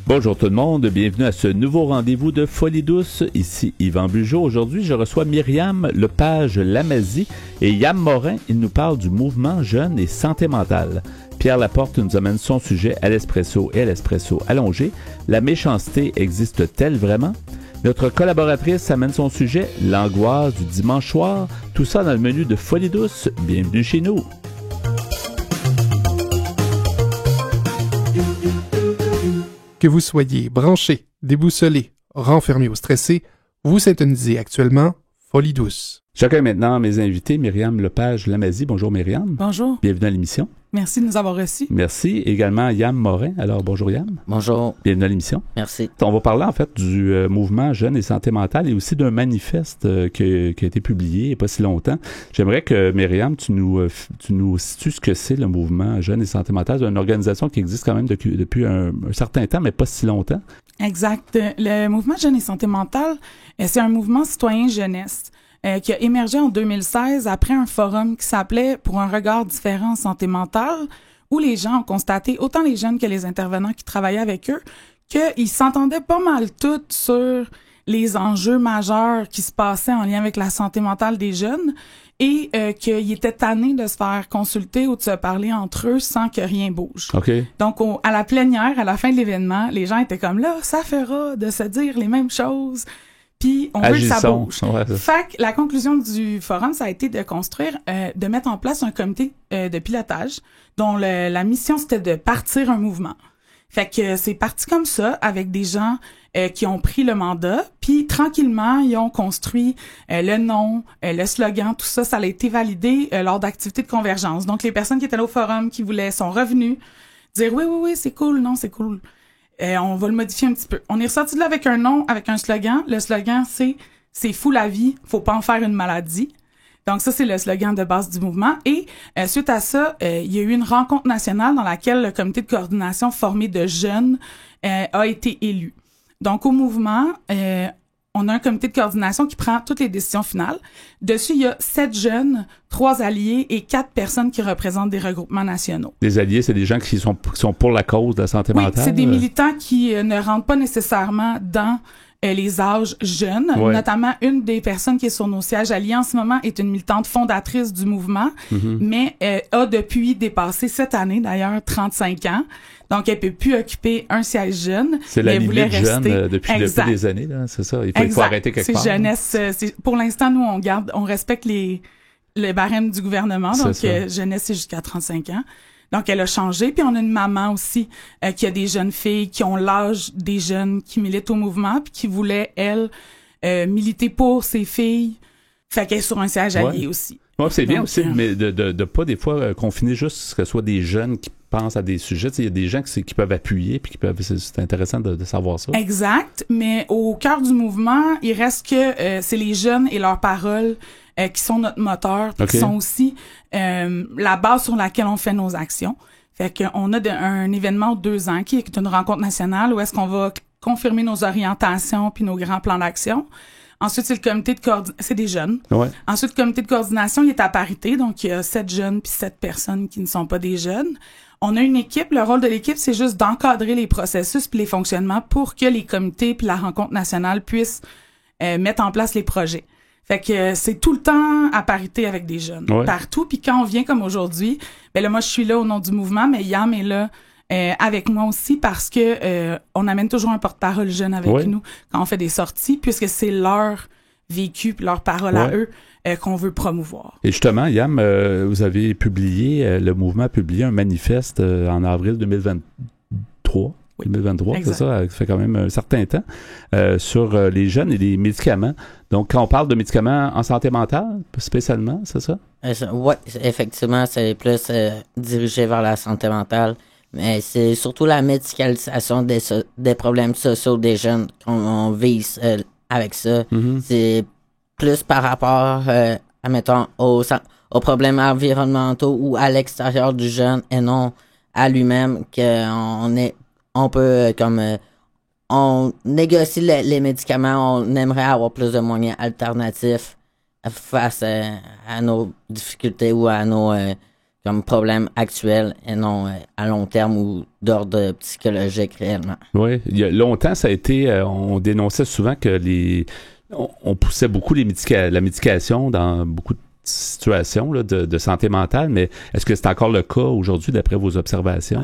Bonjour tout le monde, bienvenue à ce nouveau rendez-vous de Folie douce. Ici Yvan Bugeaud. Aujourd'hui, je reçois Myriam Lepage-Lamazie et Yam Morin. Ils nous parlent du mouvement jeune et santé mentale. Pierre Laporte nous amène son sujet à l'espresso et à l'espresso allongé. La méchanceté existe-t-elle vraiment? Notre collaboratrice amène son sujet, l'angoisse du dimanche soir. Tout ça dans le menu de Folie douce. Bienvenue chez nous. Que vous soyez branché, déboussolé, renfermé ou stressé, vous syntonisez actuellement Folie douce. J'accueille maintenant mes invités, Myriam Lepage-Lamazie. Bonjour Myriam. Bonjour. Bienvenue à l'émission. Merci de nous avoir reçus. Merci. Également Yam Morin. Alors bonjour Yam. Bonjour. Bienvenue à l'émission. Merci. On va parler en fait du mouvement Jeunes et Santé mentale et aussi d'un manifeste qui a été publié il n'y a pas si longtemps. J'aimerais que Myriam, tu nous situes ce que c'est le mouvement Jeunes et Santé mentale. C'est une organisation qui existe quand même depuis un certain temps, mais pas si longtemps. Exact. Le mouvement Jeunes et Santé mentale, c'est un mouvement citoyen jeunesse qui a émergé en 2016 après un forum qui s'appelait « Pour un regard différent en santé mentale », où les gens ont constaté, autant les jeunes que les intervenants qui travaillaient avec eux, qu'ils s'entendaient pas mal tous sur les enjeux majeurs qui se passaient en lien avec la santé mentale des jeunes et qu'ils étaient tannés de se faire consulter ou de se parler entre eux sans que rien bouge. Okay. Donc, à la plénière, à la fin de l'événement, les gens étaient comme là, ça fera de se dire les mêmes choses. Puis on veut que ça bouge. Ouais, fait que la conclusion du forum, ça a été de construire, de mettre en place un comité de pilotage dont la mission, c'était de partir un mouvement. Fait que c'est parti comme ça, avec des gens qui ont pris le mandat, puis tranquillement, ils ont construit le nom, le slogan, tout ça, ça a été validé lors d'activités de convergence. Donc, les personnes qui étaient là au forum, qui voulaient, sont revenues, dire « Oui, c'est cool, non, c'est cool ». On va le modifier un petit peu. On est ressorti de là avec un nom, avec un slogan. Le slogan, c'est fou la vie, faut pas en faire une maladie. Donc ça, c'est le slogan de base du mouvement. Et suite à ça, il y a eu une rencontre nationale dans laquelle le comité de coordination formé de jeunes a été élu. Donc au mouvement, on a un comité de coordination qui prend toutes les décisions finales. Dessus, il y a 7 jeunes, 3 alliés et 4 personnes qui représentent des regroupements nationaux. Des alliés, c'est des gens qui sont pour la cause de la santé mentale? Oui, c'est des militants qui ne rentrent pas nécessairement dans les âges jeunes. Ouais. Notamment, une des personnes qui est sur nos sièges alliés en ce moment est une militante fondatrice du mouvement, mais a depuis dépassé cette année, d'ailleurs, 35 ans. Donc, elle peut plus occuper un siège jeune. C'est la limite jeune depuis des années, là, c'est ça. Il faut arrêter quelque part. C'est jeunesse. Pour l'instant, nous, on respecte les barèmes du gouvernement. Donc, jeunesse, c'est jusqu'à 35 ans. Donc, elle a changé. Puis, on a une maman aussi qui a des jeunes filles qui ont l'âge des jeunes qui militent au mouvement puis qui voulait, elle, militer pour ses filles. Fait qu'elle est sur un siège allié aussi. Ouais, c'est bien aussi, mais de pas des fois confiner juste que ce soit des jeunes qui pensent à des sujets. Il y a des gens qui peuvent appuyer puis qui peuvent. C'est intéressant de savoir ça. Exact, mais au cœur du mouvement, il reste que c'est les jeunes et leurs paroles qui sont notre moteur, puis qui sont aussi la base sur laquelle on fait nos actions. Fait qu'on a un événement de 2 ans qui est une rencontre nationale où est-ce qu'on va confirmer nos orientations puis nos grands plans d'action. Ensuite, c'est le comité de coordination. C'est des jeunes. Ouais. Ensuite, le comité de coordination, il est à parité. Donc, il y a 7 jeunes puis 7 personnes qui ne sont pas des jeunes. On a une équipe. Le rôle de l'équipe, c'est juste d'encadrer les processus puis les fonctionnements pour que les comités puis la rencontre nationale puissent mettre en place les projets. Fait que c'est tout le temps à parité avec des jeunes. Ouais. Partout. Puis quand on vient comme aujourd'hui, ben là, moi, je suis là au nom du mouvement, mais Yam est là avec moi aussi parce que on amène toujours un porte-parole jeune avec nous quand on fait des sorties, puisque c'est leur vécu puis leur parole à eux qu'on veut promouvoir. Et justement, Yam, vous avez publié, le mouvement a publié un manifeste en avril 2023. Oui, 2023, exact. C'est ça fait quand même un certain temps, sur les jeunes et les médicaments. Donc, quand on parle de médicaments en santé mentale, spécialement, c'est ça? Oui, effectivement, c'est plus dirigé vers la santé mentale. Mais c'est surtout la médicalisation des problèmes sociaux des jeunes qu'on vise avec ça. Mm-hmm. C'est plus par rapport, admettons, aux problèmes environnementaux ou à l'extérieur du jeune et non à lui-même on peut on négocie les médicaments, on aimerait avoir plus de moyens alternatifs face à nos difficultés ou à nos comme problème actuel et non à long terme ou d'ordre psychologique réellement. Oui, il y a longtemps, ça a été, on dénonçait souvent que on poussait beaucoup la médication dans beaucoup de situations là, de santé mentale, mais est-ce que c'est encore le cas aujourd'hui d'après vos observations?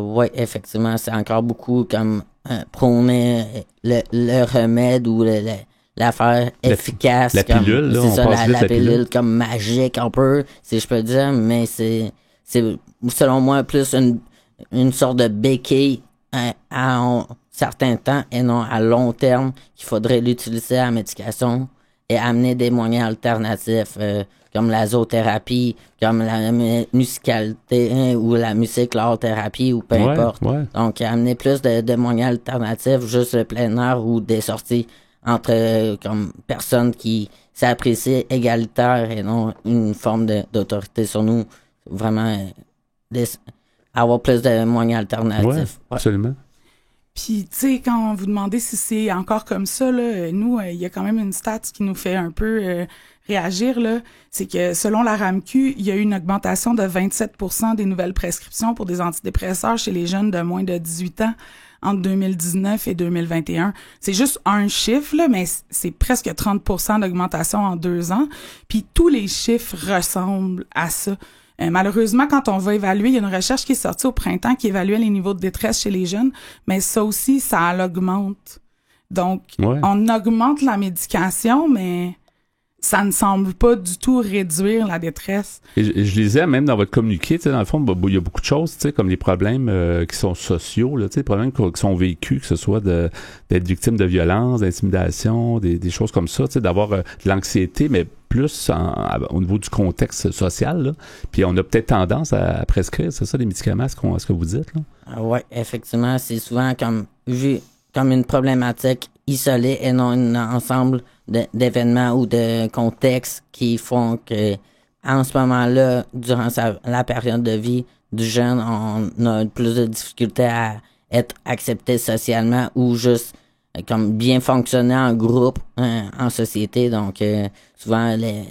Oui, effectivement, c'est encore beaucoup comme prôner le remède ou l'affaire efficace. La pilule, là, c'est on ça, passe vite la pilule comme magique un peu, si je peux dire, mais c'est selon moi plus une sorte de béquille à un certain temps et non à long terme qu'il faudrait l'utiliser à la médication et amener des moyens alternatifs comme la zoothérapie, comme la musicalité ou la musique, l'art-thérapie ou peu importe. Ouais. Donc, amener plus de moyens alternatifs, juste le plein air ou des sorties entre comme personnes qui s'apprécient égalitaires et non une forme d'autorité sur nous. Vraiment, avoir plus de moyens alternatifs. Ouais, absolument. Puis, tu sais, quand vous demandez si c'est encore comme ça, là, nous, il y a quand même une stat qui nous fait un peu réagir, là. C'est que, selon la RAMQ, il y a eu une augmentation de 27% des nouvelles prescriptions pour des antidépresseurs chez les jeunes de moins de 18 ans entre 2019 et 2021. C'est juste un chiffre, là, mais c'est presque 30% d'augmentation en 2 ans. Puis, tous les chiffres ressemblent à ça. Malheureusement, quand on va évaluer, il y a une recherche qui est sortie au printemps qui évaluait les niveaux de détresse chez les jeunes, mais ça aussi, ça l'augmente. Donc, on augmente la médication, mais ça ne semble pas du tout réduire la détresse. Et je lisais même dans votre communiqué, tu sais, dans le fond, il y a beaucoup de choses, tu sais, comme les problèmes qui sont sociaux, là, tu sais, les problèmes qui sont vécus, que ce soit d'être victime de violence, d'intimidation, des choses comme ça, tu sais, d'avoir de l'anxiété, mais plus au niveau du contexte social, là. Puis on a peut-être tendance à prescrire, c'est ça, les médicaments, ce que vous dites, là? Oui, effectivement, c'est souvent vu comme une problématique isolée et non un ensemble d'événements ou de contextes qui font que, en ce moment-là, durant la période de vie du jeune, on a plus de difficultés à être accepté socialement ou juste comme bien fonctionner en groupe, en société. Donc, souvent, les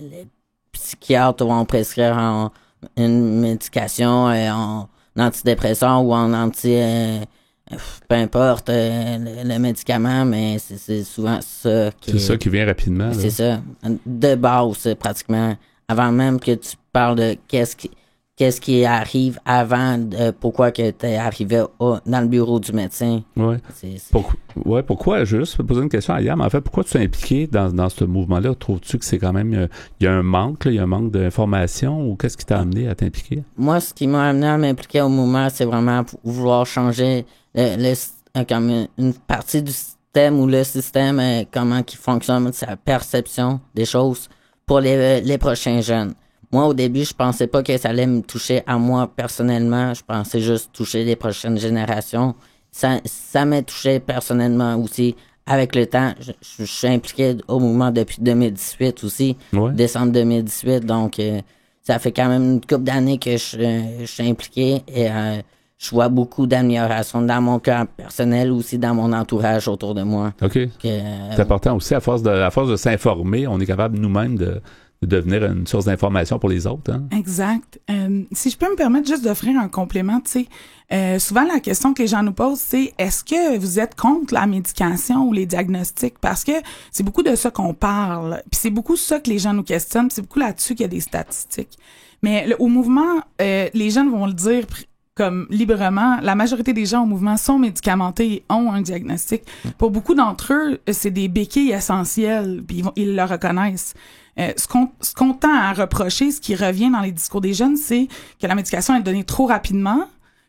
psychiatres vont prescrire une médication en antidépresseur ou en peu importe le médicament, mais c'est souvent ça qui... C'est ça qui vient rapidement. C'est ça. De base, pratiquement. Avant même que tu parles de qu'est-ce qui arrive avant, pourquoi que tu es arrivé dans le bureau du médecin. Oui. Pourquoi, je vais juste poser une question à Yam, en fait, pourquoi tu es impliqué dans ce mouvement-là? Trouves-tu que c'est quand même, il y a un manque, il y a un manque d'information, ou qu'est-ce qui t'a amené à t'impliquer? Moi, ce qui m'a amené à m'impliquer au mouvement, c'est vraiment vouloir changer comme une partie du système ou le système, comment qui fonctionne, sa perception des choses pour les prochains jeunes. Moi, au début, je pensais pas que ça allait me toucher à moi personnellement. Je pensais juste toucher les prochaines générations. Ça m'a touché personnellement aussi. Avec le temps, je suis impliqué au mouvement depuis 2018 aussi. Ouais. Décembre 2018. Donc, ça fait quand même une couple d'années que je suis impliqué et je vois beaucoup d'améliorations dans mon cœur personnel, aussi dans mon entourage autour de moi. OK. C'est important aussi, à force de s'informer, on est capable nous-mêmes de devenir une source d'information pour les autres. Hein? Exact. Si je peux me permettre juste d'offrir un complément, tu sais, souvent la question que les gens nous posent, c'est est-ce que vous êtes contre la médication ou les diagnostics? Parce que c'est beaucoup de ça qu'on parle. Puis c'est beaucoup ça que les gens nous questionnent. Puis c'est beaucoup là-dessus qu'il y a des statistiques. Mais au mouvement, les jeunes vont le dire comme librement, la majorité des gens au mouvement sont médicamentés et ont un diagnostic. Pour beaucoup d'entre eux, c'est des béquilles essentielles, puis ils le reconnaissent. Ce qu'on tend à reprocher, ce qui revient dans les discours des jeunes, c'est que la médication est donnée trop rapidement,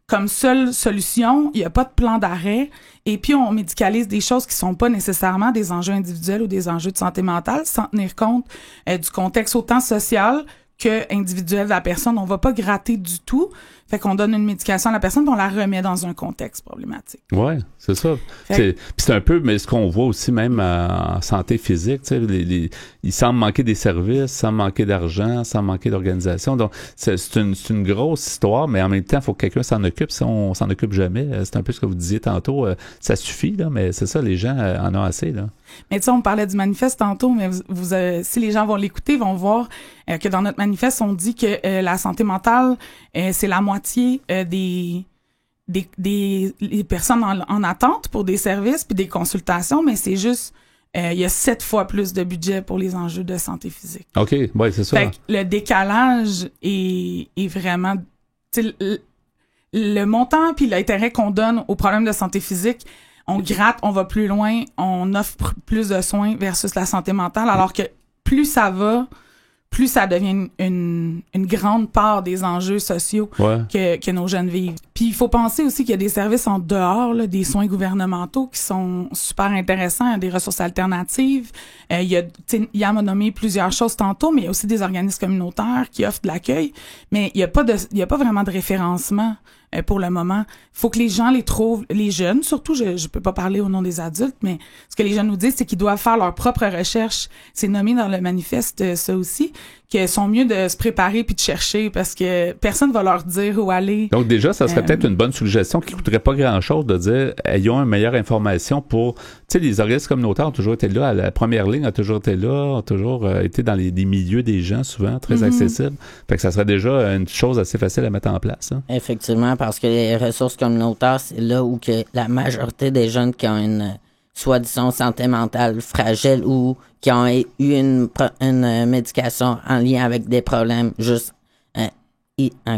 comme seule solution, il n'y a pas de plan d'arrêt, et puis on médicalise des choses qui sont pas nécessairement des enjeux individuels ou des enjeux de santé mentale, sans tenir compte du contexte autant social que individuel de la personne. On va pas gratter du tout. Fait qu'on donne une médication à la personne, puis on la remet dans un contexte problématique. Ouais, c'est ça. C'est un peu, mais ce qu'on voit aussi même en santé physique, tu sais, il semble manquer des services, semble manquer d'argent, semble manquer d'organisation. Donc, c'est une grosse histoire, mais en même temps, il faut que quelqu'un s'en occupe. Si on s'en occupe jamais, c'est un peu ce que vous disiez tantôt, ça suffit, là, mais c'est ça, les gens en ont assez, là. Mais tu sais, on parlait du manifeste tantôt, mais si les gens vont l'écouter, ils vont voir que dans notre manifeste, on dit que la santé mentale, c'est la moitié des personnes en attente pour des services puis des consultations, mais c'est juste il y a 7 fois plus de budget pour les enjeux de santé physique. OK, ouais, c'est ça. Fait que le décalage est vraiment, tu sais, le montant puis l'intérêt qu'on donne aux problèmes de santé physique, on gratte, on va plus loin, on offre plus de soins versus la santé mentale, alors que plus ça va, plus ça devient une grande part des enjeux sociaux que nos jeunes vivent. Puis il faut penser aussi qu'il y a des services en dehors, là, des soins gouvernementaux qui sont super intéressants, il y a des ressources alternatives. Yann a nommé plusieurs choses tantôt, mais il y a aussi des organismes communautaires qui offrent de l'accueil, mais il y a pas vraiment de référencement pour le moment. Il faut que les gens les trouvent, les jeunes, surtout, je peux pas parler au nom des adultes, mais ce que les jeunes nous disent, c'est qu'ils doivent faire leur propre recherche. C'est nommé dans le manifeste, ça aussi, qu'ils sont mieux de se préparer puis de chercher parce que personne va leur dire où aller. Donc déjà, ça serait peut-être une bonne suggestion qui coûterait pas grand-chose de dire, ayons une meilleure information pour, tu sais, les organismes communautaires ont toujours été là, à la première ligne a toujours été là, ont toujours été dans les milieux des gens, souvent, très accessibles. Fait que ça serait déjà une chose assez facile à mettre en place. Hein. Effectivement, parce que les ressources communautaires, c'est là où que la majorité des jeunes qui ont une soi-disant santé mentale fragile ou qui ont eu une médication en lien avec des problèmes juste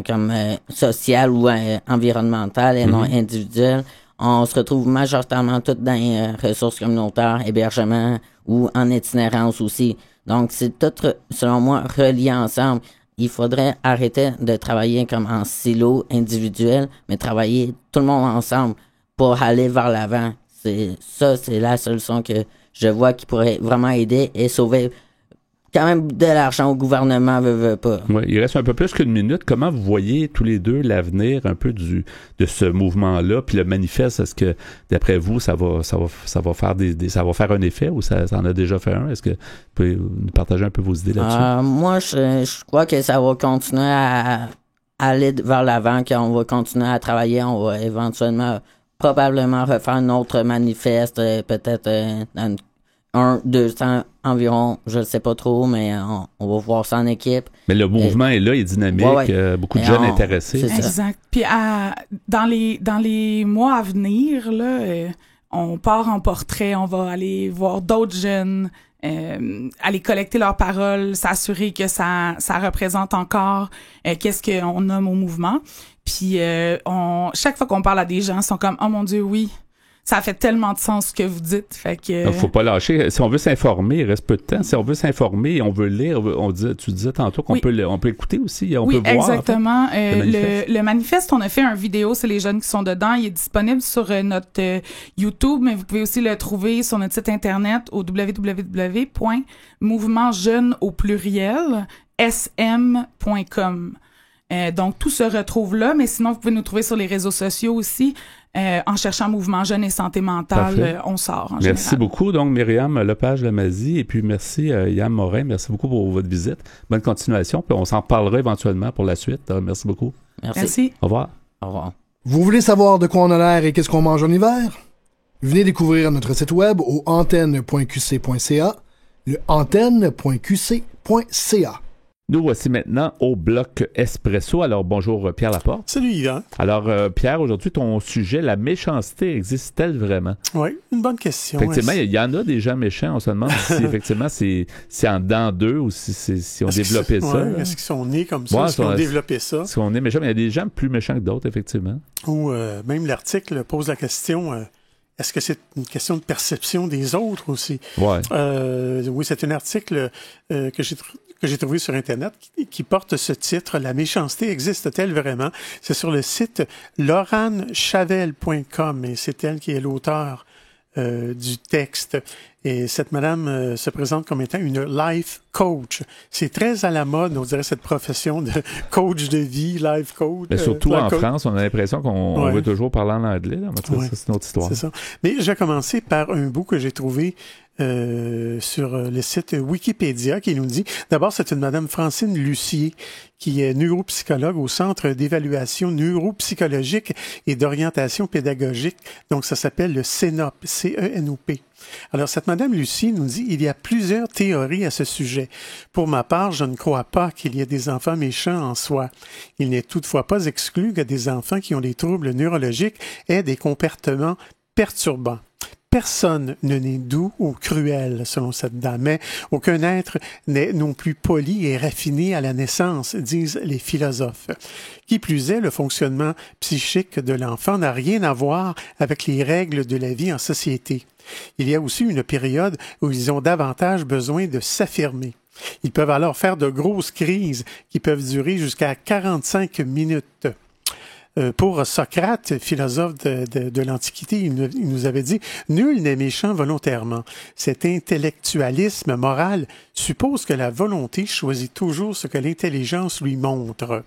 comme social ou environnemental et non individuel, on se retrouve majoritairement tous dans les ressources communautaires, hébergement ou en itinérance aussi. Donc, c'est tout, selon moi, relié ensemble. Il faudrait arrêter de travailler comme en silo individuel, mais travailler tout le monde ensemble pour aller vers l'avant. C'est la solution que je vois qui pourrait vraiment aider et sauver quand même de l'argent au gouvernement, veut pas. Oui, il reste un peu plus qu'une minute. Comment vous voyez tous les deux l'avenir un peu de ce mouvement-là, puis le manifeste, est-ce que d'après vous, ça va faire un effet ou ça en a déjà fait un? Est-ce que vous pouvez nous partager un peu vos idées là-dessus? Moi, je crois que ça va continuer à aller vers l'avant, qu'on va continuer à travailler, on va éventuellement probablement refaire un autre manifeste, peut-être dans 200 environ, je ne sais pas trop, mais on va voir ça en équipe. Mais le mouvement est là, il est dynamique, beaucoup de jeunes intéressés. Exact. Puis dans les mois à venir, là, on part en portrait, on va aller voir d'autres jeunes, aller collecter leurs paroles, s'assurer que ça représente encore qu'est-ce qu'on nomme au mouvement. Puis chaque fois qu'on parle à des gens, ils sont comme « Oh mon Dieu, oui ». Ça fait tellement de sens ce que vous dites. Fait que faut pas lâcher. Si on veut s'informer, il reste peu de temps. Si on veut s'informer et on veut lire, tu disais tantôt qu'on on peut écouter aussi, on peut voir. Exactement. En fait, le manifeste, on a fait une vidéo, c'est les jeunes qui sont dedans. Il est disponible sur notre YouTube, mais vous pouvez aussi le trouver sur notre site internet au www.mouvementjeune.sm.com. Donc, tout se retrouve là, mais sinon, vous pouvez nous trouver sur les réseaux sociaux aussi. En cherchant Mouvement Jeune et Santé Mentale, on sort en général. Merci beaucoup, donc, Myriam Lepage-Lamazy, et puis merci, Yann Morin. Merci beaucoup pour votre visite. Bonne continuation, puis on s'en parlera éventuellement pour la suite. Merci beaucoup. Merci. Au revoir. Au revoir. Vous voulez savoir de quoi on a l'air et qu'est-ce qu'on mange en hiver? Venez découvrir notre site web au antenne.qc.ca, le antenne.qc.ca. Nous voici maintenant au bloc Espresso. Alors, bonjour Pierre Laporte. Salut Yvan. Alors, Pierre, aujourd'hui, ton sujet, la méchanceté existe-t-elle vraiment? Oui, une bonne question. Effectivement, il y en a des gens méchants. On se demande si effectivement c'est en dedans d'eux ou si on développait ça. Ouais, est-ce qu'ils sont nés comme ça? Est-ce qu'ils ont développé ça? Est-ce qu'on est méchant? Mais il y a des gens plus méchants que d'autres, effectivement. Ou même l'article pose la question... est-ce que c'est une question de perception des autres aussi? Ouais. Oui, c'est un article que j'ai trouvé sur Internet qui porte ce titre « La méchanceté existe-t-elle vraiment? » C'est sur le site lauranchavel.com et c'est elle qui est l'auteur du texte. Et cette madame se présente comme étant une life coach. C'est très à la mode, on dirait, cette profession de coach de vie, life coach. Mais surtout en France, on a l'impression qu'on veut toujours parler en anglais. Là. Ça, c'est une autre histoire. C'est ça. Mais je vais commencer par un bout que j'ai trouvé sur le site Wikipédia qui nous dit, d'abord, c'est une madame Francine Lucier qui est neuropsychologue au Centre d'évaluation neuropsychologique et d'orientation pédagogique. Donc, ça s'appelle le CENOP, C-E-N-O-P. Alors, cette madame Lucier nous dit, il y a plusieurs théories à ce sujet. Pour ma part, je ne crois pas qu'il y ait des enfants méchants en soi. Il n'est toutefois pas exclu que des enfants qui ont des troubles neurologiques aient des comportements perturbants. Personne ne naît doux ou cruel, selon cette dame, mais aucun être n'est non plus poli et raffiné à la naissance, disent les philosophes. Qui plus est, le fonctionnement psychique de l'enfant n'a rien à voir avec les règles de la vie en société. Il y a aussi une période où ils ont davantage besoin de s'affirmer. Ils peuvent alors faire de grosses crises qui peuvent durer jusqu'à 45 minutes. Pour Socrate, philosophe de l'Antiquité, il nous avait dit « Nul n'est méchant volontairement. Cet intellectualisme moral suppose que la volonté choisit toujours ce que l'intelligence lui montre. »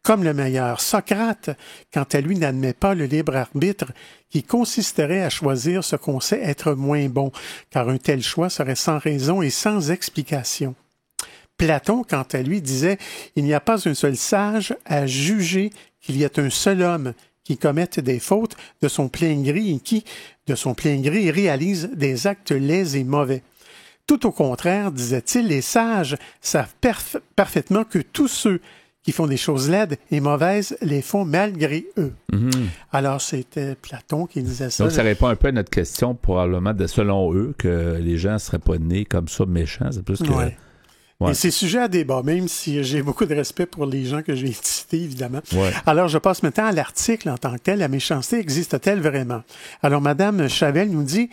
Comme le meilleur, Socrate, quant à lui, n'admet pas le libre arbitre qui consisterait à choisir ce qu'on sait être moins bon, car un tel choix serait sans raison et sans explication. Platon, quant à lui, disait « Il n'y a pas un seul sage à juger qu'il y ait un seul homme qui commette des fautes de son plein gré et qui, de son plein gré, réalise des actes laids et mauvais. Tout au contraire, disait-il, les sages savent parfaitement que tous ceux qui font des choses laides et mauvaises les font malgré eux. Alors, c'était Platon qui disait ça. Donc, ça répond un peu à notre question, probablement, de selon eux, que les gens ne seraient pas nés comme ça méchants. C'est plus que... Ouais. Et c'est sujet à débat, même si j'ai beaucoup de respect pour les gens que j'ai cités, évidemment. Ouais. Alors, je passe maintenant à l'article en tant que tel. La méchanceté existe-t-elle vraiment? Alors, Madame Chavel nous dit,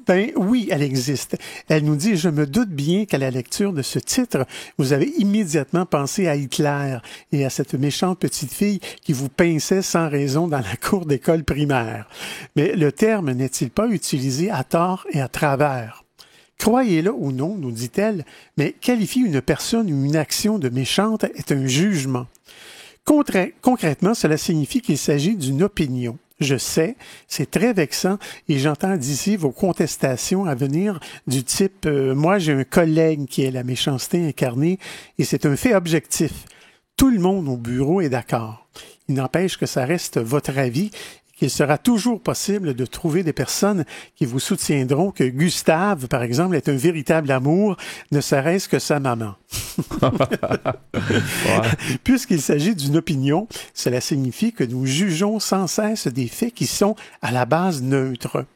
ben oui, elle existe. Elle nous dit, je me doute bien qu'à la lecture de ce titre, vous avez immédiatement pensé à Hitler et à cette méchante petite fille qui vous pinçait sans raison dans la cour d'école primaire. Mais le terme n'est-il pas utilisé à tort et à travers? Croyez-le ou non, nous dit-elle, mais qualifier une personne ou une action de méchante est un jugement. Concrètement, cela signifie qu'il s'agit d'une opinion. Je sais, c'est très vexant et j'entends d'ici vos contestations à venir du type « Moi, j'ai un collègue qui est la méchanceté incarnée et c'est un fait objectif. Tout le monde au bureau est d'accord. Il n'empêche que ça reste votre avis qu'il sera toujours possible de trouver des personnes qui vous soutiendront que Gustave, par exemple, est un véritable amour, ne serait-ce que sa maman. Puisqu'il s'agit d'une opinion, cela signifie que nous jugeons sans cesse des faits qui sont à la base neutres.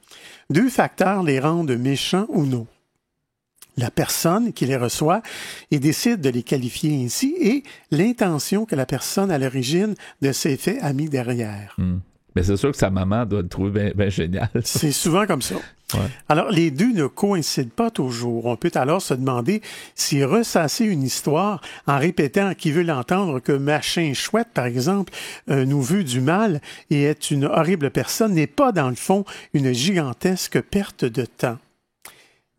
Deux facteurs les rendent méchants ou non. La personne qui les reçoit et décide de les qualifier ainsi et l'intention que la personne à l'origine de ces faits a mis derrière. Mais c'est sûr que sa maman doit le trouver bien génial. C'est souvent comme ça. Ouais. Alors, les deux ne coïncident pas toujours. On peut alors se demander si ressasser une histoire en répétant à qui veut l'entendre que machin chouette, par exemple, nous veut du mal et est une horrible personne n'est pas, dans le fond, une gigantesque perte de temps.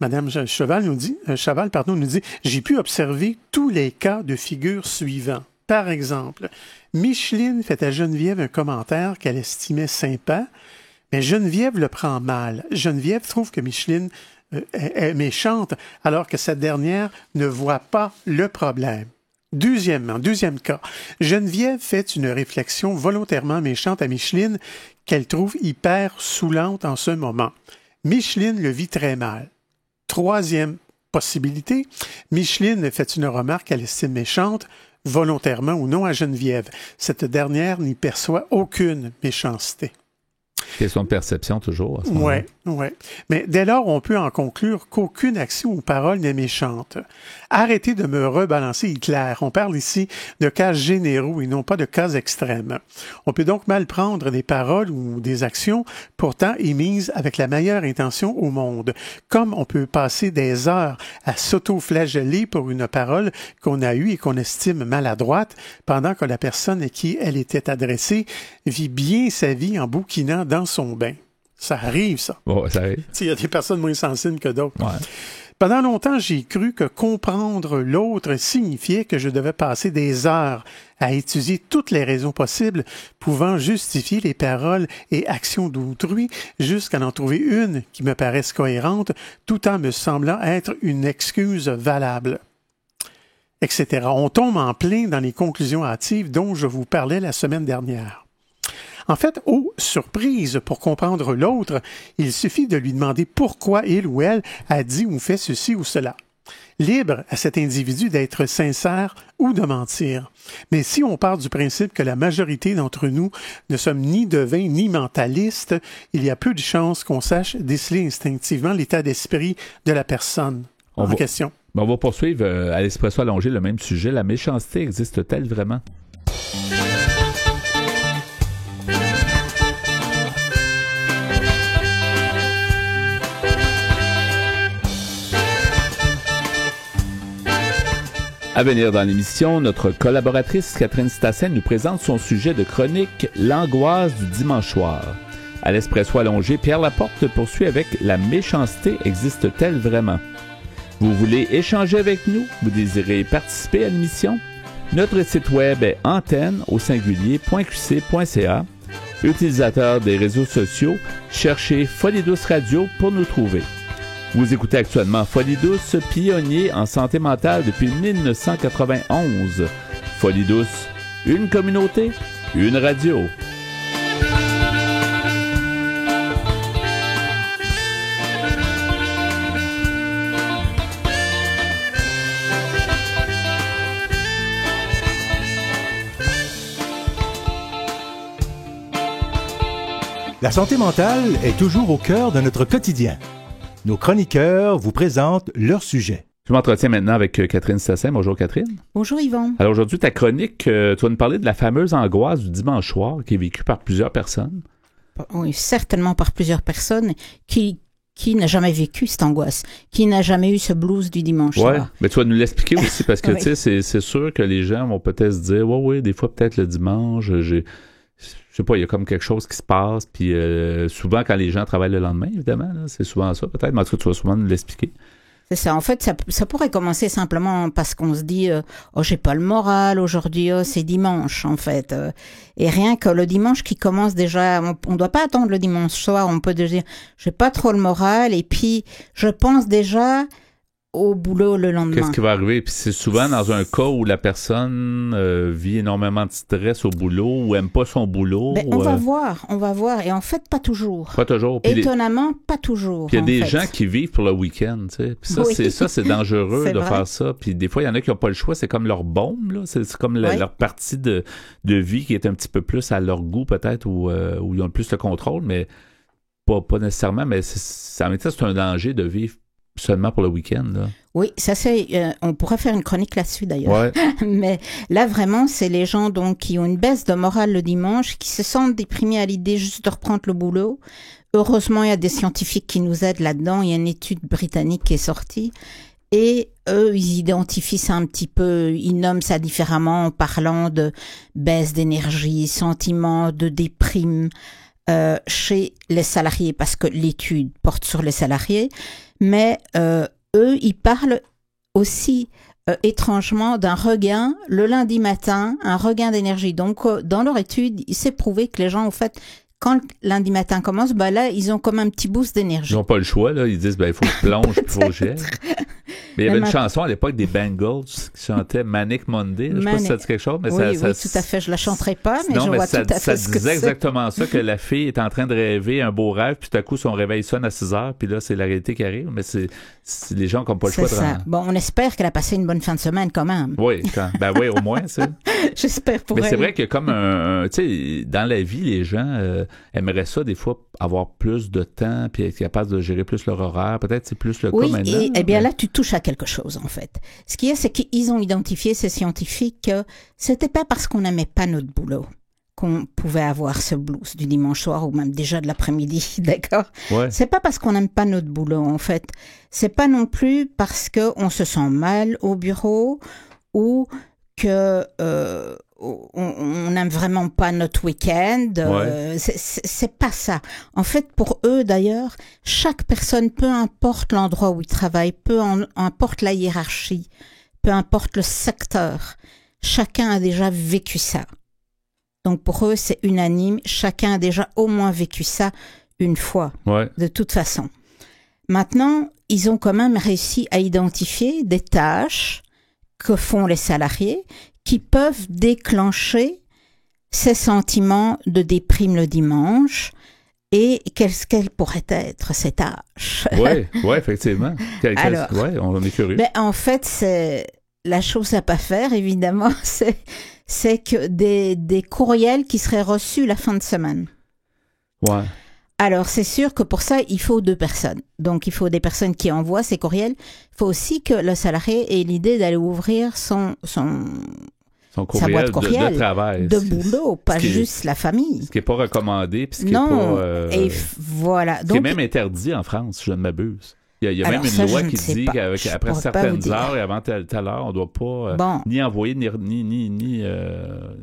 Madame Chaval nous dit, j'ai pu observer tous les cas de figure suivants. Par exemple, Micheline fait à Geneviève un commentaire qu'elle estimait sympa, mais Geneviève le prend mal. Geneviève trouve que Micheline est méchante, alors que cette dernière ne voit pas le problème. Deuxième cas, Geneviève fait une réflexion volontairement méchante à Micheline qu'elle trouve hyper saoulante en ce moment. Micheline le vit très mal. Troisième possibilité, Micheline fait une remarque qu'elle estime méchante, volontairement ou non à Geneviève. Cette dernière n'y perçoit aucune méchanceté. Question de perception toujours. Oui. Mais dès lors, on peut en conclure qu'aucune action ou parole n'est méchante. Arrêtez de me rebalancer Hitler. On parle ici de cas généraux et non pas de cas extrêmes. On peut donc mal prendre des paroles ou des actions pourtant émises avec la meilleure intention au monde. Comme on peut passer des heures à s'auto-flageller pour une parole qu'on a eue et qu'on estime maladroite, pendant que la personne à qui elle était adressée vit bien sa vie en bouquinant dans son bain. Ça arrive, ça. Bon, ça arrive. Il y a des personnes moins sensibles que d'autres. Ouais. Pendant longtemps, j'ai cru que comprendre l'autre signifiait que je devais passer des heures à étudier toutes les raisons possibles pouvant justifier les paroles et actions d'autrui jusqu'à en trouver une qui me paraisse cohérente tout en me semblant être une excuse valable, etc. On tombe en plein dans les conclusions hâtives dont je vous parlais la semaine dernière. En fait, surprise, pour comprendre l'autre, il suffit de lui demander pourquoi il ou elle a dit ou fait ceci ou cela. Libre à cet individu d'être sincère ou de mentir. Mais si on part du principe que la majorité d'entre nous ne sommes ni devins ni mentalistes, il y a peu de chances qu'on sache déceler instinctivement l'état d'esprit de la personne en question. On va poursuivre à l'Espresso allongé le même sujet. La méchanceté existe-t-elle vraiment? À venir dans l'émission, notre collaboratrice Catherine Stassen nous présente son sujet de chronique « L'angoisse du dimanche soir ». À l'Espresso allongé, Pierre Laporte poursuit avec « La méchanceté existe-t-elle vraiment ?» Vous voulez échanger avec nous? Vous désirez participer à l'émission? Notre site web est antenne.qc.ca. Utilisateurs des réseaux sociaux, cherchez Folie Douce Radio pour nous trouver. Vous écoutez actuellement Folie Douce, pionnier en santé mentale depuis 1991. Folie Douce, une communauté, une radio. La santé mentale est toujours au cœur de notre quotidien. Nos chroniqueurs vous présentent leur sujet. Je m'entretiens maintenant avec Catherine Stassen. Bonjour Catherine. Bonjour Yvon. Alors aujourd'hui, ta chronique, tu vas nous parler de la fameuse angoisse du dimanche soir qui est vécue par plusieurs personnes. Oui, certainement par plusieurs personnes qui n'a jamais vécu cette angoisse, qui n'a jamais eu ce blues du dimanche soir. Mais tu vas nous l'expliquer aussi parce que Oui. tu sais, c'est sûr que les gens vont peut-être se dire, oui, des fois peut-être le dimanche, je sais pas, il y a comme quelque chose qui se passe, puis souvent quand les gens travaillent le lendemain, évidemment, là, c'est souvent ça peut-être, mais en tout cas tu vas souvent nous l'expliquer. C'est ça. En fait, ça pourrait commencer simplement parce qu'on se dit oh, j'ai pas le moral aujourd'hui, oh, c'est dimanche en fait. Et rien que le dimanche qui commence déjà, on doit pas attendre le dimanche soir, on peut déjà dire j'ai pas trop le moral et puis je pense déjà au boulot le lendemain. Qu'est-ce qui va arriver? Puis c'est souvent dans un cas où la personne vit énormément de stress au boulot ou aime pas son boulot. Ben, on va voir. Et en fait, pas toujours. Pas toujours. Puis étonnamment, pas toujours. Puis il y a des gens qui vivent pour le week-end, tu sais. Puis ça, Oui. c'est dangereux C'est de vrai. faire ça. Puis des fois, il y en a qui n'ont pas le choix. C'est comme leur bombe, là. C'est comme Oui. leur partie de vie qui est un petit peu plus à leur goût, peut-être, où ils ont plus le contrôle, mais pas nécessairement. Mais en même temps, c'est un danger de vivre seulement pour le week-end, là. Oui, ça c'est, on pourrait faire une chronique là-dessus d'ailleurs. Ouais. Mais là vraiment, c'est les gens donc qui ont une baisse de morale le dimanche, qui se sentent déprimés à l'idée juste de reprendre le boulot. Heureusement, il y a des scientifiques qui nous aident là-dedans. Il y a une étude britannique qui est sortie. Et eux, ils identifient ça un petit peu, ils nomment ça différemment en parlant de baisse d'énergie, sentiment de déprime chez les salariés, parce que l'étude porte sur les salariés. Mais eux, ils parlent aussi étrangement d'un regain le lundi matin, un regain d'énergie. Donc, dans leur étude, il s'est prouvé que les gens, en fait, quand le lundi matin commence, ben là, ils ont comme un petit boost d'énergie. Ils n'ont pas le choix, là. Ils disent, il faut que je plonge, puis il faut que j'aille. Mais il y avait une chanson à l'époque des Bangles qui chantait Manic Monday. Je ne sais pas si ça dit quelque chose, mais oui, ça, oui, tout à fait. Je la chanterai pas, mais non, je vois tout à fait ça ce que disait c'est. exactement ça, que la fille est en train de rêver un beau rêve, puis tout à coup, son réveil sonne à 6 heures, puis là, c'est la réalité qui arrive. Mais c'est les gens qui n'ont pas le choix C'est de ça. rendre. Bon, on espère qu'elle a passé une bonne fin de semaine quand même. Oui, oui, au moins, ça. J'espère pour Mais elle. c'est vrai que comme tu sais, dans la vie, les gens aimeraient ça, des fois, avoir plus de temps, puis être capable de gérer plus leur horaire. Peut-être c'est plus le cas maintenant. Oui, et bien là, tu touches à quelque chose, en fait. Ce qu'il y a, c'est qu'ils ont identifié, ces scientifiques, que c'était pas parce qu'on n'aimait pas notre boulot qu'on pouvait avoir ce blues du dimanche soir ou même déjà de l'après-midi, d'accord? Ouais. C'est pas parce qu'on n'aime pas notre boulot, en fait. C'est pas non plus parce qu'on se sent mal au bureau ou que on n'aime vraiment pas notre week-end. C'est pas ça. En fait, pour eux d'ailleurs, chaque personne, peu importe l'endroit où ils travaillent, peu importe la hiérarchie, peu importe le secteur, chacun a déjà vécu ça. Donc pour eux, c'est unanime. Chacun a déjà au moins vécu ça une fois, de toute façon. Maintenant, ils ont quand même réussi à identifier des tâches que font les salariés qui peuvent déclencher ces sentiments de déprime le dimanche. Et quelles pourraient être ces tâches? Oui, effectivement. Alors, on est curieux. Ben, en fait, c'est la chose à pas faire, évidemment, c'est que des courriels qui seraient reçus la fin de semaine. Ouais. Alors, c'est sûr que pour ça, il faut 2 personnes. Donc, il faut des personnes qui envoient ces courriels. Il faut aussi que le salarié ait l'idée d'aller ouvrir sa boîte courriel de travail. De boulot, pas juste la famille. Ce qui n'est pas recommandé. Puis ce qui non, est pas, et voilà. Ce qui est même interdit en France, si je ne m'abuse. Il y a même une loi qui dit qu'après certaines heures et avant telle heure, on ne doit pas ni envoyer, ni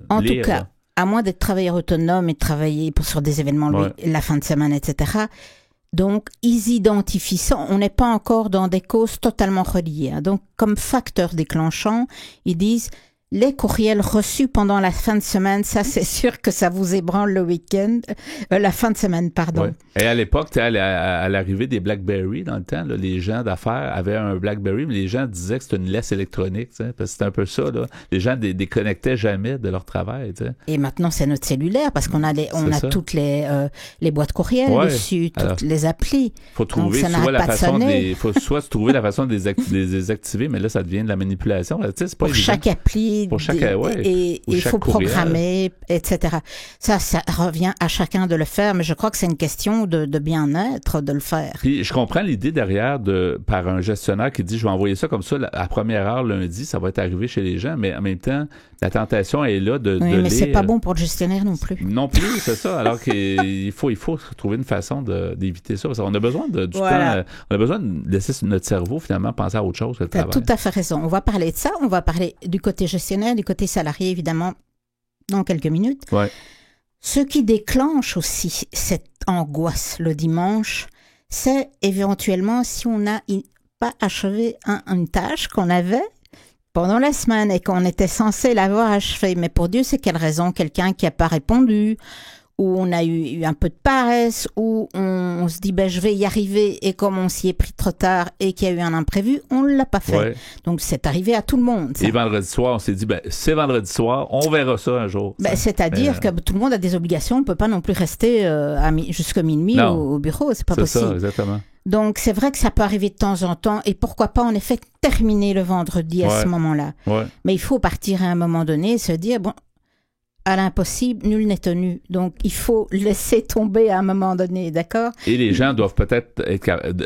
en lire. tout cas, à moins d'être travailleur autonome et de travailler sur des événements la fin de semaine, etc. Donc, ils identifient ça. On n'est pas encore dans des causes totalement reliées. Hein. Donc, comme facteur déclenchant, ils disent les courriels reçus pendant la fin de semaine, ça, c'est sûr que ça vous ébranle le week-end, la fin de semaine, pardon. Ouais. Et à l'époque, à l'arrivée des BlackBerry, dans le temps, là, les gens d'affaires avaient un BlackBerry, mais les gens disaient que c'était une laisse électronique, parce que c'était un peu ça, là. Les gens déconnectaient jamais de leur travail, t'sais. Et maintenant, c'est notre cellulaire, parce qu'on a toutes les boîtes courriels dessus, toutes les applis. Faut trouver faut soit trouver la façon de les désactiver, mais là, ça devient de la manipulation. C'est pas pour chaque appli, et il faut programmer, etc. Ça revient à chacun de le faire, mais je crois que c'est une question de bien-être de le faire. Puis je comprends l'idée derrière par un gestionnaire qui dit je vais envoyer ça comme ça à première heure lundi, ça va être arrivé chez les gens, mais en même temps, la tentation est là de mais c'est pas bon pour le gestionnaire non plus. Non plus, c'est ça. Alors qu'il faut trouver une façon d'éviter ça. Parce qu'on a besoin du temps, on a besoin de laisser notre cerveau finalement penser à autre chose que le travail. Tu as tout à fait raison. On va parler de ça, on va parler du côté gestionnaire, du côté salarié évidemment dans quelques minutes. Ouais. Ce qui déclenche aussi cette angoisse le dimanche, c'est éventuellement si on n'a pas achevé une tâche qu'on avait pendant la semaine et qu'on était censé l'avoir achevée. Mais pour Dieu, c'est quelle raison? Quelqu'un qui n'a pas répondu, ou on a eu un peu de paresse, ou on se dit je vais y arriver, et comme on s'y est pris trop tard et qu'il y a eu un imprévu, on ne l'a pas fait. Ouais. Donc c'est arrivé à tout le monde. Ça. Et vendredi soir, on s'est dit c'est vendredi soir, on verra ça un jour. C'est-à-dire que tout le monde a des obligations, on ne peut pas non plus rester jusqu'à minuit au bureau, c'est pas possible. C'est ça, exactement. Donc c'est vrai que ça peut arriver de temps en temps, et pourquoi pas en effet terminer le vendredi à ce moment-là. Ouais. Mais il faut partir à un moment donné et se dire à l'impossible, nul n'est tenu. Donc, il faut laisser tomber à un moment donné, d'accord? Et les gens doivent peut-être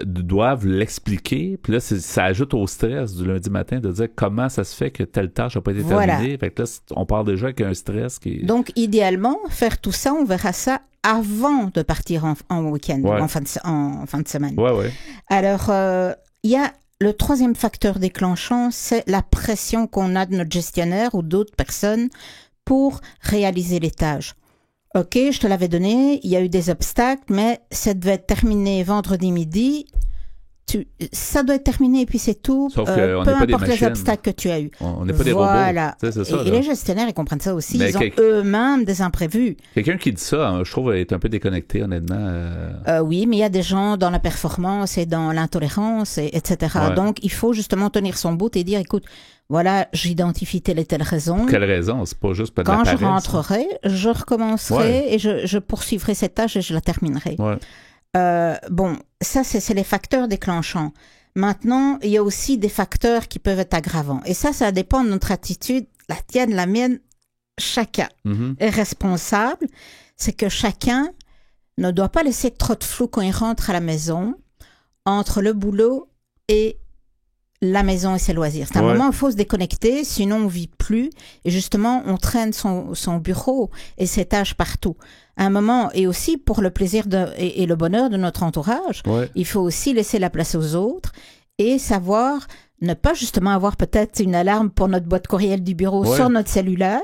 doivent l'expliquer. Puis là, ça ajoute au stress du lundi matin de dire comment ça se fait que telle tâche n'a pas été terminée. Fait que là, on part déjà avec un stress qui... Donc, idéalement, faire tout ça, on verra ça avant de partir en week-end, en fin de semaine. Ouais. Alors, il y a le troisième facteur déclenchant, c'est la pression qu'on a de notre gestionnaire ou d'autres personnes pour réaliser les tâches. OK, je te l'avais donné, il y a eu des obstacles, mais ça devait être terminé vendredi midi. Ça doit être terminé et puis c'est tout. Sauf qu'on peu n'est pas importe des les obstacles que tu as eus. On n'est pas des robots. C'est ça, et les gestionnaires, ils comprennent ça aussi. Ils ont eux-mêmes des imprévus. Quelqu'un qui dit ça, je trouve, est un peu déconnecté, honnêtement. Oui, mais il y a des gens dans la performance et dans l'intolérance, etc. Ouais. Donc, il faut justement tenir son bout et dire, écoute, voilà, j'identifie telle et telle raison. Pour quelle raison? C'est pas juste pas de Quand la je rentrerai, je recommencerai et je poursuivrai cette tâche et je la terminerai. Ouais. Ça, c'est les facteurs déclenchants. Maintenant, il y a aussi des facteurs qui peuvent être aggravants. Et ça dépend de notre attitude, la tienne, la mienne. Chacun est responsable. C'est que chacun ne doit pas laisser trop de flou quand il rentre à la maison entre le boulot et la maison et ses loisirs. C'est un moment où il faut se déconnecter, sinon on vit plus. Et justement, on traîne son bureau et ses tâches partout. À un moment, et aussi pour le plaisir et le bonheur de notre entourage, il faut aussi laisser la place aux autres et savoir ne pas justement avoir peut-être une alarme pour notre boîte courriel du bureau sur notre cellulaire.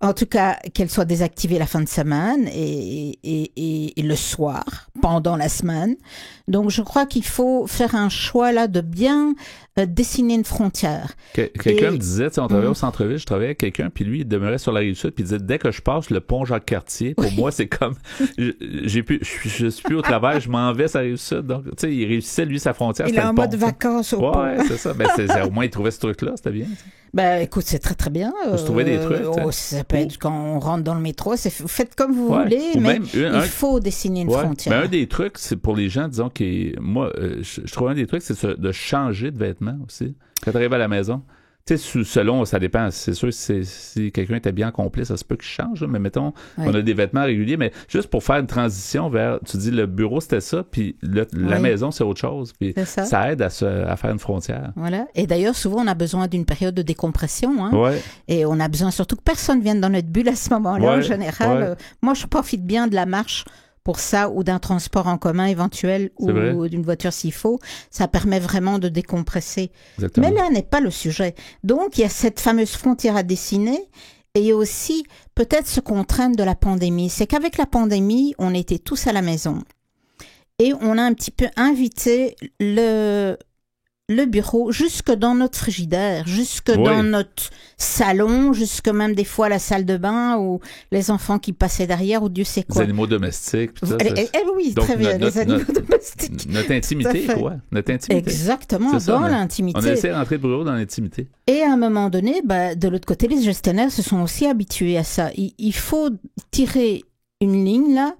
En tout cas, qu'elle soit désactivée la fin de semaine et le soir, pendant la semaine. Donc, je crois qu'il faut faire un choix là de bien dessiner une frontière. Quelqu'un me disait, on travaillait au centre-ville, je travaillais avec quelqu'un, puis lui, il demeurait sur la Rive-Sud, puis il disait, dès que je passe le pont Jacques-Cartier, pour moi, c'est comme, je suis plus au travail, je m'en vais sur la Rive-Sud. Donc, tu sais, il réussissait, lui, sa frontière. Il est en mode vacances au pont. Ouais, c'est ça. Ben, au moins, il trouvait ce truc-là, c'était bien. Ben, écoute, c'est très, très bien. Vous trouvez des trucs. Ça peut être quand on rentre dans le métro, faites comme vous voulez, mais il faut dessiner une frontière. Mais un des trucs, c'est pour les gens, disons, moi, je trouve un des trucs, c'est de changer de vêtements aussi. Quand tu arrives à la maison. Tu sais, selon, ça dépend. C'est sûr, si quelqu'un était bien complet, ça se peut qu'il change. Mais mettons, on a des vêtements réguliers. Mais juste pour faire une transition vers, tu dis, le bureau, c'était ça, puis la maison, c'est autre chose. Puis ça aide à faire une frontière. Voilà. Et d'ailleurs, souvent, on a besoin d'une période de décompression. Hein? Ouais. Et on a besoin surtout que personne vienne dans notre bulle à ce moment-là, en général. Moi, je profite bien de la marche pour ça, ou d'un transport en commun éventuel, ou d'une voiture s'il faut. Ça permet vraiment de décompresser. Exactement. Mais là n'est pas le sujet. Donc, il y a cette fameuse frontière à dessiner, et il y a aussi peut-être ce qu'on traîne de la pandémie. C'est qu'avec la pandémie, on était tous à la maison. Et on a un petit peu invité le bureau jusque dans notre frigidaire, jusque dans notre salon, jusque même des fois la salle de bain ou les enfants qui passaient derrière ou Dieu sait quoi. Les animaux domestiques. Oui, donc, très bien, les animaux domestiques. Notre intimité, quoi. Notre intimité. Exactement, dans l'intimité. On essaie d'entrer le bureau dans l'intimité. Et à un moment donné, de l'autre côté, les gestionnaires se sont aussi habitués à ça. Il faut tirer une ligne là.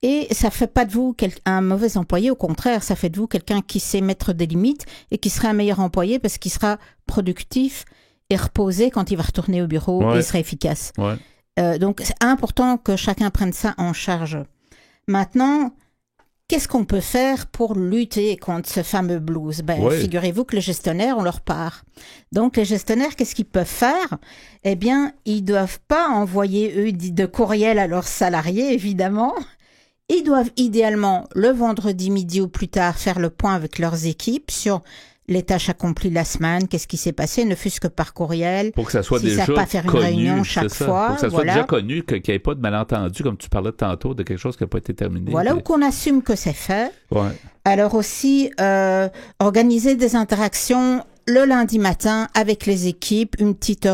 Et ça fait pas de vous un mauvais employé, au contraire, ça fait de vous quelqu'un qui sait mettre des limites et qui sera un meilleur employé parce qu'il sera productif et reposé quand il va retourner au bureau et il sera efficace. Ouais. Donc, c'est important que chacun prenne ça en charge. Maintenant, qu'est-ce qu'on peut faire pour lutter contre ce fameux blues? Figurez-vous que les gestionnaires, on leur part. Donc, les gestionnaires, qu'est-ce qu'ils peuvent faire? Eh bien, ils doivent pas envoyer, eux, de courriel à leurs salariés, évidemment. Ils doivent idéalement, le vendredi midi ou plus tard, faire le point avec leurs équipes sur les tâches accomplies la semaine, qu'est-ce qui s'est passé, ne fût-ce que par courriel. Pour que ça soit déjà pas faire connu, une réunion chaque fois. Pour que ça soit déjà connu, qu'il n'y ait pas de malentendu, comme tu parlais tantôt, de quelque chose qui n'a pas été terminé. Voilà, ou qu'on assume que c'est fait. Ouais. Alors aussi, organiser des interactions le lundi matin avec les équipes, une petite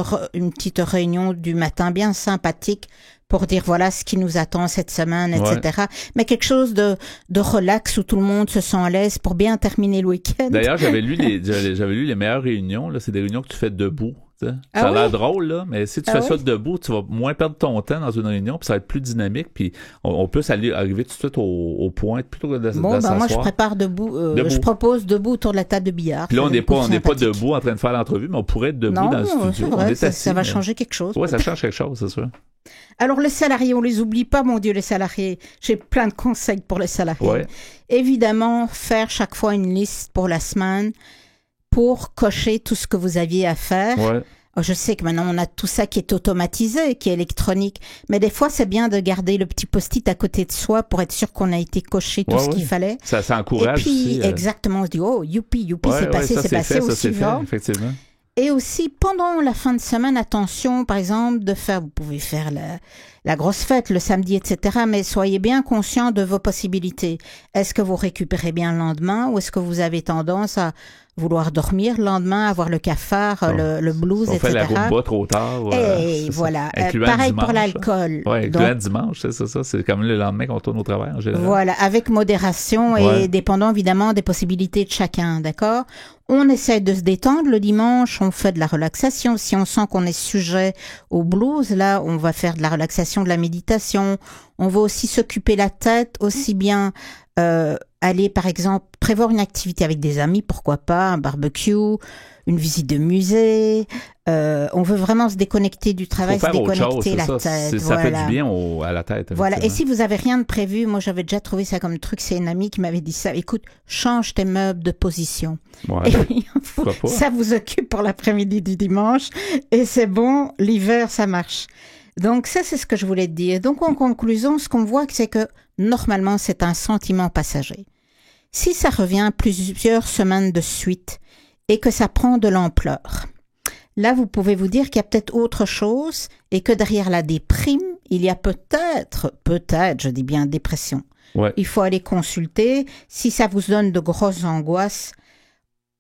réunion du matin bien sympathique pour dire voilà ce qui nous attend cette semaine, etc. Mais quelque chose de relax où tout le monde se sent à l'aise pour bien terminer le week-end. D'ailleurs, j'avais lu les meilleures réunions. Là, c'est des réunions que tu fais debout. Ça a l'air drôle, là, mais si tu fais ça debout, tu vas moins perdre ton temps dans une réunion, puis ça va être plus dynamique, puis on peut arriver tout de suite au point plutôt que de s'asseoir. Moi, je prépare debout. Je propose debout autour de la table de billard. Puis là, on n'est pas debout en train de faire l'entrevue, mais on pourrait être debout dans le studio. C'est vrai, ça va changer quelque chose. Oui, ça change quelque chose, c'est sûr. Alors, les salariés, on les oublie pas, mon Dieu, les salariés. J'ai plein de conseils pour les salariés. Ouais. Évidemment, faire chaque fois une liste pour la semaine pour cocher tout ce que vous aviez à faire. Ouais. Je sais que maintenant, on a tout ça qui est automatisé, qui est électronique. Mais des fois, c'est bien de garder le petit post-it à côté de soi pour être sûr qu'on a été coché tout ce qu'il fallait. Ça encourage. Et puis, aussi, exactement, on se dit, oh, youpi, c'est passé au suivant. Effectivement. Et aussi, pendant la fin de semaine, attention, par exemple, vous pouvez faire la grosse fête le samedi, etc., mais soyez bien conscient de vos possibilités. Est-ce que vous récupérez bien le lendemain ou est-ce que vous avez tendance à vouloir dormir le lendemain, avoir le cafard, le blues, etc. On fait la rumba trop tard. Et voilà. Pareil pour l'alcool. Oui, incluant dimanche, c'est ça. C'est comme le lendemain qu'on tourne au travail en général. Voilà, avec modération et dépendant évidemment des possibilités de chacun, d'accord? On essaie de se détendre le dimanche, on fait de la relaxation. Si on sent qu'on est sujet au blues, là, on va faire de la relaxation, de la méditation. On va aussi s'occuper la tête, aussi bien aller, par exemple, prévoir une activité avec des amis, pourquoi pas, un barbecue, une visite de musée. On veut vraiment se déconnecter du travail, se déconnecter la tête. Ça fait du bien à la tête. Voilà. Et si vous avez rien de prévu, moi j'avais déjà trouvé ça comme truc, c'est une amie qui m'avait dit ça. Écoute, change tes meubles de position. Ouais. Et puis, ça vous occupe pour l'après-midi du dimanche. Et c'est bon, l'hiver, ça marche. Donc ça, c'est ce que je voulais te dire. Donc en conclusion, ce qu'on voit, c'est que normalement, c'est un sentiment passager. Si ça revient plusieurs semaines de suite et que ça prend de l'ampleur. Là, vous pouvez vous dire qu'il y a peut-être autre chose et que derrière la déprime, il y a peut-être, je dis bien dépression. Ouais. Il faut aller consulter. Si ça vous donne de grosses angoisses,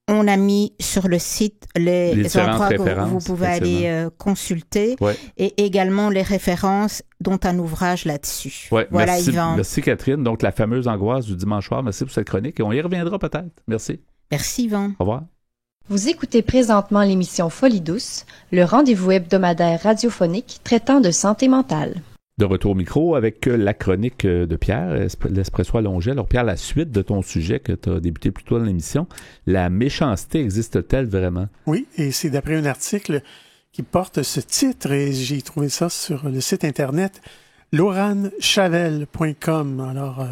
on a mis sur le site les endroits que vous pouvez aller consulter et également les références dont un ouvrage là-dessus. Ouais, voilà, merci, Yvan. merci Catherine. Donc, la fameuse angoisse du dimanche soir. Merci pour cette chronique et on y reviendra peut-être. Merci. Merci, Yvan. Au revoir. Vous écoutez présentement l'émission Folie douce, le rendez-vous hebdomadaire radiophonique traitant de santé mentale. De retour au micro avec la chronique de Pierre, l'Espresso allongé. Alors Pierre, la suite de ton sujet que tu as débuté plus tôt dans l'émission, la méchanceté existe-t-elle vraiment? Oui, et c'est d'après un article qui porte ce titre, et j'ai trouvé ça sur le site internet lauranchavel.com. Alors,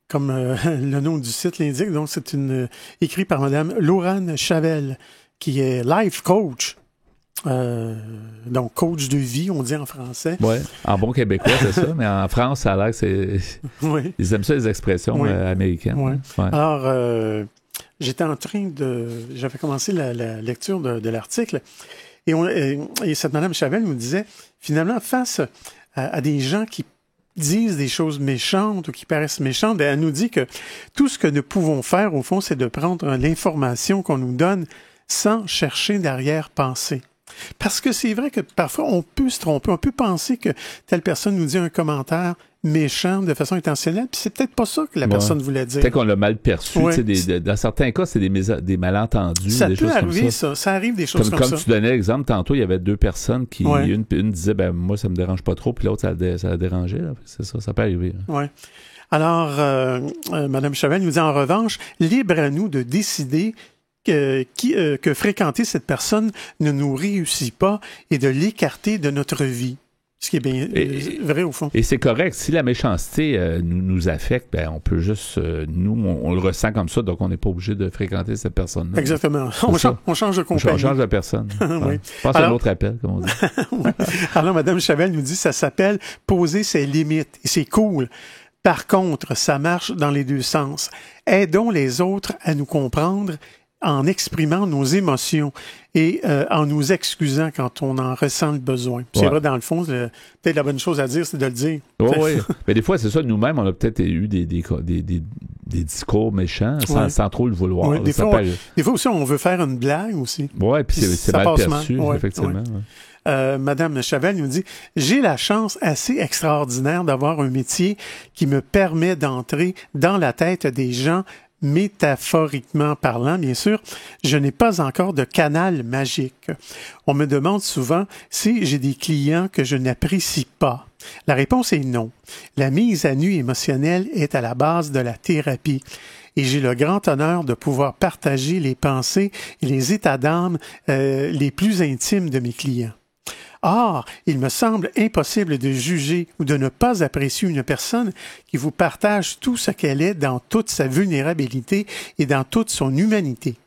comme le nom du site l'indique, donc c'est écrit par Madame Laurane Chavel, qui est life coach. Donc, coach de vie, on dit en français. Oui, en bon québécois, c'est ça, mais en France, ça a l'air que c'est... Oui. Ils aiment ça, les expressions américaines. Oui. Ouais. Alors, j'étais en train j'avais commencé la lecture de l'article, et cette Madame Chavel nous disait, finalement, face à des gens qui disent des choses méchantes ou qui paraissent méchantes, elle nous dit que tout ce que nous pouvons faire, au fond, c'est de prendre l'information qu'on nous donne sans chercher d'arrière-pensée. Parce que c'est vrai que parfois, on peut se tromper, on peut penser que telle personne nous dit un commentaire méchant de façon intentionnelle, puis c'est peut-être pas ça que la personne voulait dire. Peut-être qu'on l'a mal perçu. Dans certains cas, c'est des malentendus. Ça des peut choses arriver, comme ça. Ça arrive des choses comme ça. Comme tu donnais l'exemple tantôt, il y avait deux personnes qui, une disait, moi, ça me dérange pas trop, puis l'autre, ça la dérangeait. Là. C'est ça peut arriver. Oui. Alors, Mme Chavel nous dit, en revanche, libre à nous de décider que fréquenter cette personne ne nous réussit pas et de l'écarter de notre vie. Ce qui est bien vrai au fond. Et c'est correct. Si la méchanceté nous affecte, on peut juste... nous, on le ressent comme ça, donc on n'est pas obligé de fréquenter cette personne-là. Exactement. On change de compagnie. On change de personne. Oui. Je pense à un autre appel, comme on dit. Alors, Mme Chavel nous dit, ça s'appelle « poser ses limites ». Et c'est cool. Par contre, ça marche dans les deux sens. Aidons les autres à nous comprendre en exprimant nos émotions et en nous excusant quand on en ressent le besoin. C'est vrai, dans le fond, peut-être la bonne chose à dire, c'est de le dire. Oui. Mais des fois, c'est ça, nous-mêmes, on a peut-être eu des discours méchants sans trop le vouloir. Oui, des fois aussi, on veut faire une blague aussi. Oui, puis c'est mal perçu, effectivement. Ouais. Madame Chavel nous dit « J'ai la chance assez extraordinaire d'avoir un métier qui me permet d'entrer dans la tête des gens métaphoriquement parlant, bien sûr, je n'ai pas encore de canal magique. On me demande souvent si j'ai des clients que je n'apprécie pas. La réponse est non. La mise à nu émotionnelle est à la base de la thérapie. Et j'ai le grand honneur de pouvoir partager les pensées et les états d'âme les plus intimes de mes clients. Or, il me semble impossible de juger ou de ne pas apprécier une personne qui vous partage tout ce qu'elle est dans toute sa vulnérabilité et dans toute son humanité.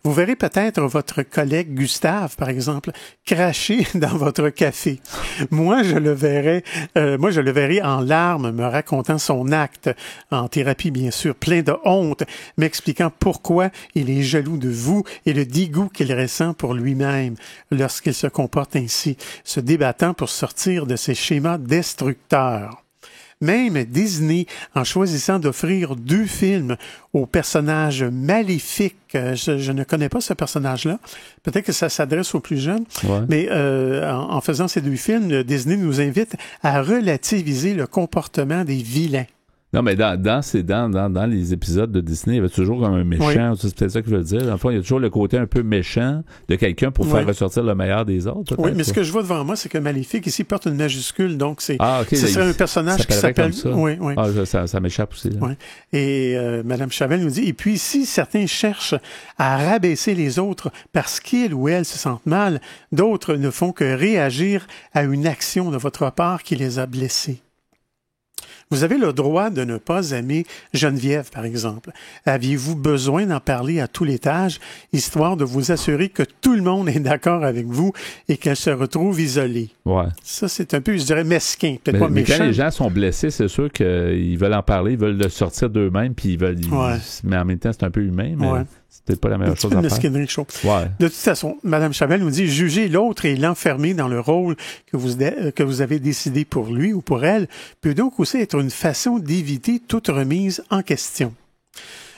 Vous verrez peut-être votre collègue Gustave, par exemple, cracher dans votre café. Moi, je le verrai en larmes, me racontant son acte, en thérapie bien sûr, plein de honte, m'expliquant pourquoi il est jaloux de vous et le dégoût qu'il ressent pour lui-même lorsqu'il se comporte ainsi, se débattant pour sortir de ses schémas destructeurs. Même Disney, en choisissant d'offrir 2 films au personnage maléfique, je ne connais pas ce personnage-là, peut-être que ça s'adresse aux plus jeunes, mais en faisant ces 2 films, Disney nous invite à relativiser le comportement des vilains. Non, mais dans les épisodes de Disney, il y avait toujours comme un méchant, c'est peut-être ça que je veux dire. Enfin, il y a toujours le côté un peu méchant de quelqu'un pour faire ressortir le meilleur des autres. Oui, mais ce que je vois devant moi, c'est que Maléfique, ici, porte une majuscule, donc ce serait un personnage qui s'appelle... Oui. Ça m'échappe aussi. Oui. Et Mme Chavel nous dit, et puis si certains cherchent à rabaisser les autres parce qu'ils ou elles se sentent mal, d'autres ne font que réagir à une action de votre part qui les a blessés. Vous avez le droit de ne pas aimer Geneviève, par exemple. Aviez-vous besoin d'en parler à tout l'étage, histoire de vous assurer que tout le monde est d'accord avec vous et qu'elle se retrouve isolée? Ouais. Ça, c'est un peu, je dirais, mesquin, peut-être pas méchant. Mais quand les gens sont blessés, c'est sûr qu'ils veulent en parler, ils veulent le sortir d'eux-mêmes, puis ils veulent... Mais en même temps, c'est un peu humain, mais peut-être pas la meilleure chose à faire. Mesquinerie chaud. Ouais. De toute façon, Mme Chavel nous dit, juger l'autre et l'enfermer dans le rôle que vous avez décidé pour lui ou pour elle peut donc aussi être une façon d'éviter toute remise en question.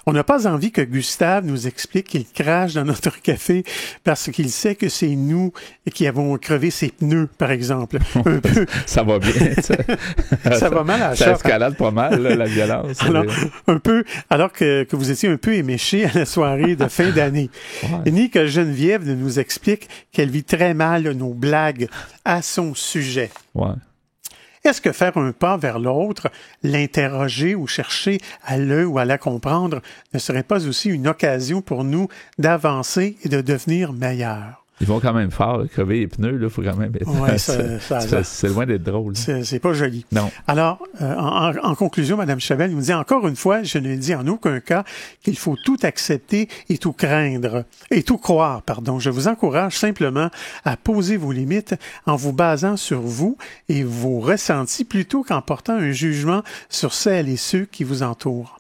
On n'a pas envie que Gustave nous explique qu'il crache dans notre café parce qu'il sait que c'est nous qui avons crevé ses pneus, par exemple. Un peu. Ça va bien. Ça va mal à la Ça shop. escalade pas mal, là, la violence. Alors que vous étiez un peu éméché à la soirée de fin d'année. Ouais. Ni que Geneviève nous explique qu'elle vit très mal nos blagues à son sujet. Ouais. Est-ce que faire un pas vers l'autre, l'interroger ou chercher à le ou à la comprendre ne serait pas aussi une occasion pour nous d'avancer et de devenir meilleurs? Ils vont quand même fort, là, crever les pneus, là, faut quand même être... Ouais, c'est loin d'être drôle. C'est pas joli. Non. Alors, en conclusion, Mme Chavel nous dit, encore une fois, je ne dis en aucun cas qu'il faut tout accepter et tout craindre, et tout croire, pardon. Je vous encourage simplement à poser vos limites en vous basant sur vous et vos ressentis plutôt qu'en portant un jugement sur celles et ceux qui vous entourent.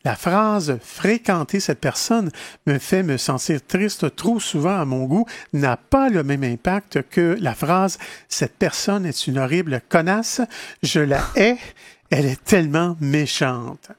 La phrase « fréquenter cette personne me fait me sentir triste trop souvent à mon goût » n'a pas le même impact que la phrase « cette personne est une horrible connasse, je la hais, elle est tellement méchante ».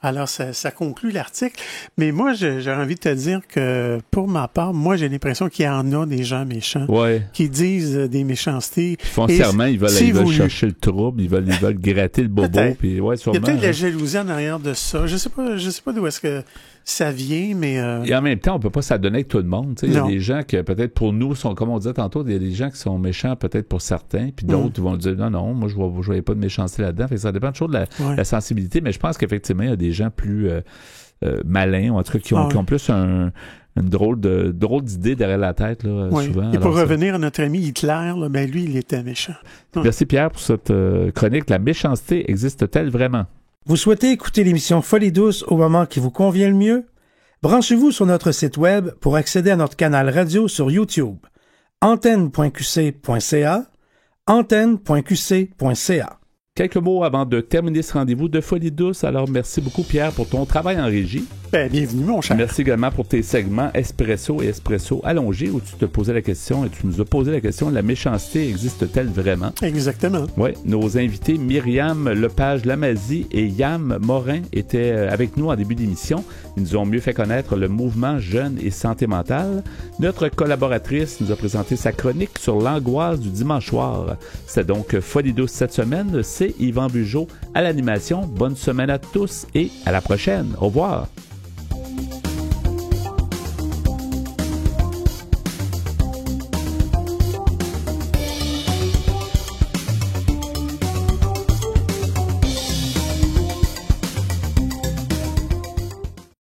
Alors, ça conclut l'article. Mais moi, j'ai envie de te dire que, pour ma part, moi, j'ai l'impression qu'il y en a des gens méchants qui disent des méchancetés. Foncièrement, ils veulent chercher le trouble, ils veulent gratter le bobo. Puis, ouais, sûrement, il y a peut-être de la jalousie en arrière de ça. Je sais pas d'où est-ce que ça vient, mais... Et en même temps, on peut pas s'adonner avec tout le monde. Il y a des gens qui, peut-être pour nous, sont, comme on disait tantôt, il y a des gens qui sont méchants peut-être pour certains, puis d'autres vont dire non, moi je voyais pas de méchanceté là-dedans. Fait que ça dépend toujours de la sensibilité, mais je pense qu'effectivement, il y a des gens plus malins, ou en tout cas qui ont plus une drôle d'idée derrière la tête, là, souvent. Et pour revenir à notre ami Hitler, là, ben lui, il était méchant. Merci Pierre pour cette chronique. La méchanceté existe-t-elle vraiment? Vous souhaitez écouter l'émission Folie douce au moment qui vous convient le mieux? Branchez-vous sur notre site web pour accéder à notre canal radio sur YouTube. antenne.qc.ca, antenne.qc.ca. Quelques mots avant de terminer ce rendez-vous de Folie douce. Alors, merci beaucoup, Pierre, pour ton travail en régie. Ben, bienvenue, mon cher. Merci également pour tes segments Espresso et Espresso allongés où tu te posais la question et tu nous as posé la question, la méchanceté existe-t-elle vraiment? Exactement. Oui, nos invités Myriam Lepage-Lamazie et Yam Morin étaient avec nous en début d'émission. Ils nous ont mieux fait connaître le mouvement Jeunes et Santé mentale. Notre collaboratrice nous a présenté sa chronique sur l'angoisse du dimanche soir. C'est donc Folie douce cette semaine. C'est Yvan Bugeaud à l'animation. Bonne semaine à tous et à la prochaine. Au revoir.